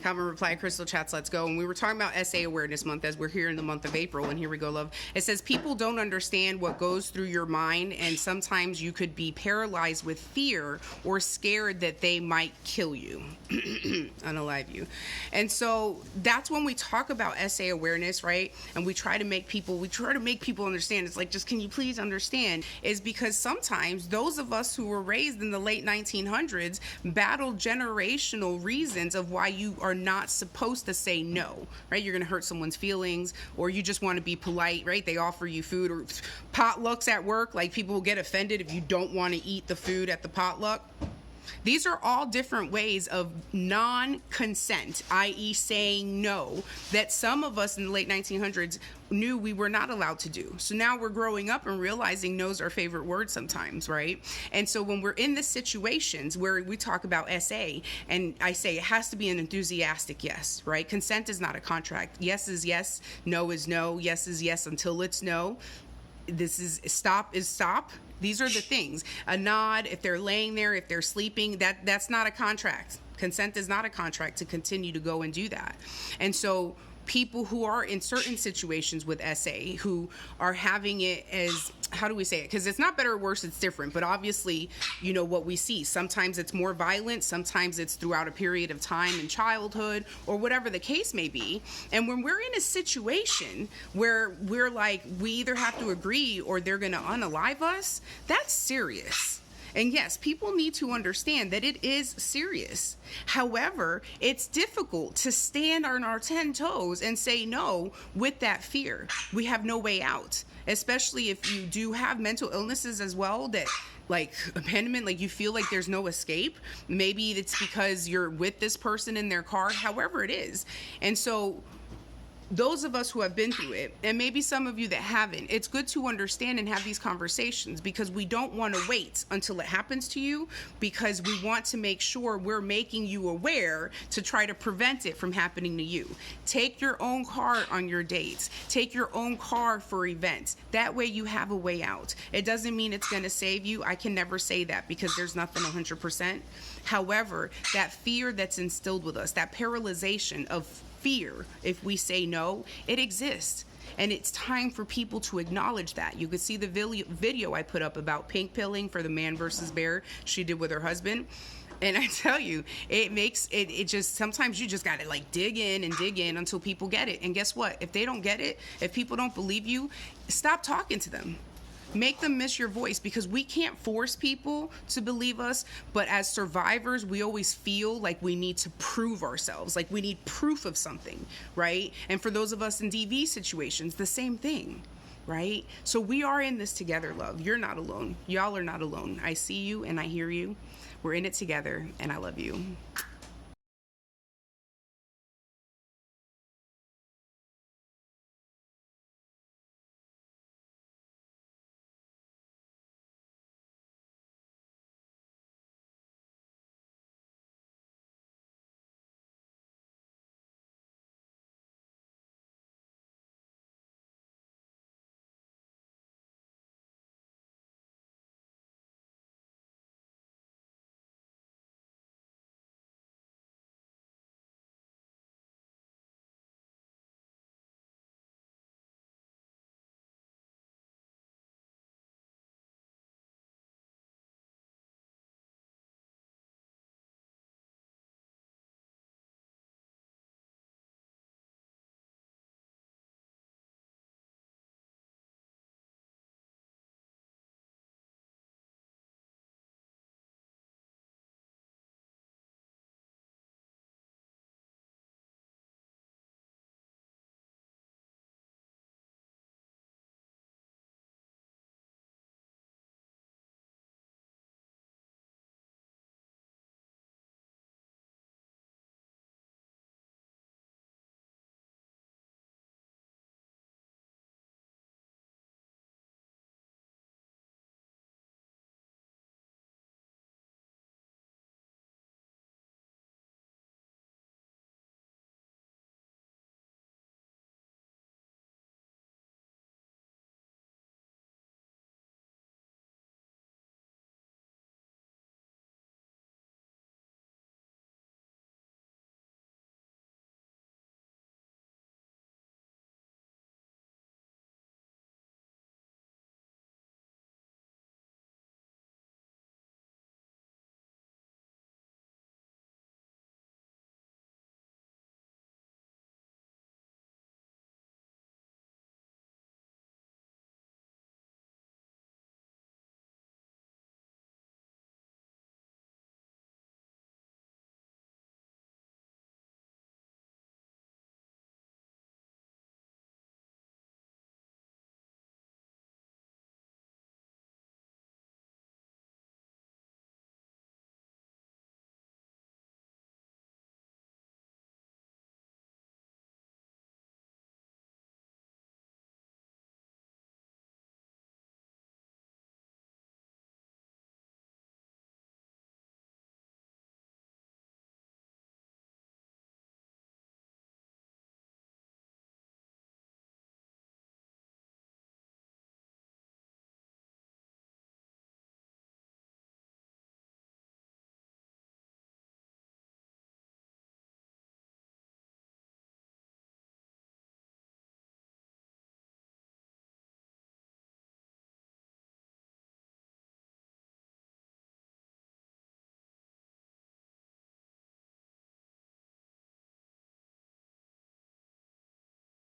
Calvin replied, Crystal chats, let's go. And we were talking about SA Awareness Month as we're here in the month of April. And here we go, love. It says, people don't understand what goes through your mind. And sometimes you could be paralyzed with fear or scared that they might kill you, unalive you. And so that's when we talk about SA awareness, right? And we try to make people understand. It's like, just can you please understand? Is because sometimes those of us who were raised in the late 1900s battled generational reasons of why you are not supposed to say no, right? You're going to hurt someone's feelings, or you just want to be polite, right? They offer you food, or potlucks at work, like people will get offended if you don't want to eat the food at the potluck. These are all different ways of non-consent, i.e. saying no, that some of us in the late 1900s knew we were not allowed to do. So now we're growing up and realizing no's our favorite word sometimes, right? And so when we're in the situations where we talk about SA, and I say it has to be an enthusiastic yes, right? Consent is not a contract. Yes is yes, no is no, yes is yes until it's no. This is stop is stop. These are the things. A nod, if they're laying there, if they're sleeping, that's not a contract. Consent is not a contract to continue to go and do that. And so people who are in certain situations with SA, who are having it as, how do we say it? Because it's not better or worse, it's different. But obviously, you know what we see. Sometimes it's more violent. Sometimes it's throughout a period of time in childhood, or whatever the case may be. And when we're in a situation where we're like, we either have to agree or they're going to unalive us, that's serious. And yes, people need to understand that it is serious. However, it's difficult to stand on our 10 toes and say no with that fear. We have no way out, especially if you do have mental illnesses as well, that like abandonment, like you feel like there's no escape. Maybe it's because you're with this person in their car, however it is. And so those of us who have been through it, and maybe some of you that haven't, it's good to understand and have these conversations, because we don't want to wait until it happens to you, because we want to make sure we're making you aware to try to prevent it from happening to you. Take your own car on your dates. Take your own car for events. That way you have a way out. It doesn't mean it's going to save you. I can never say that, because there's nothing 100%. However, that fear that's instilled with us, that paralyzation of fear, if we say no, it exists. And it's time for people to acknowledge that. You could see the video I put up about pink pilling for the man versus bear she did with her husband. And I tell you, it makes it just, sometimes you just got to like dig in until people get it. And guess what? If they don't get it, if people don't believe you, stop talking to them. Make them miss your voice, because we can't force people to believe us. But as survivors, we always feel like we need to prove ourselves, like we need proof of something, right? And for those of us in DV situations, the same thing, right? So we are in this together, love. You're not alone. Y'all are not alone. I see you and I hear you. We're in it together, and I love you.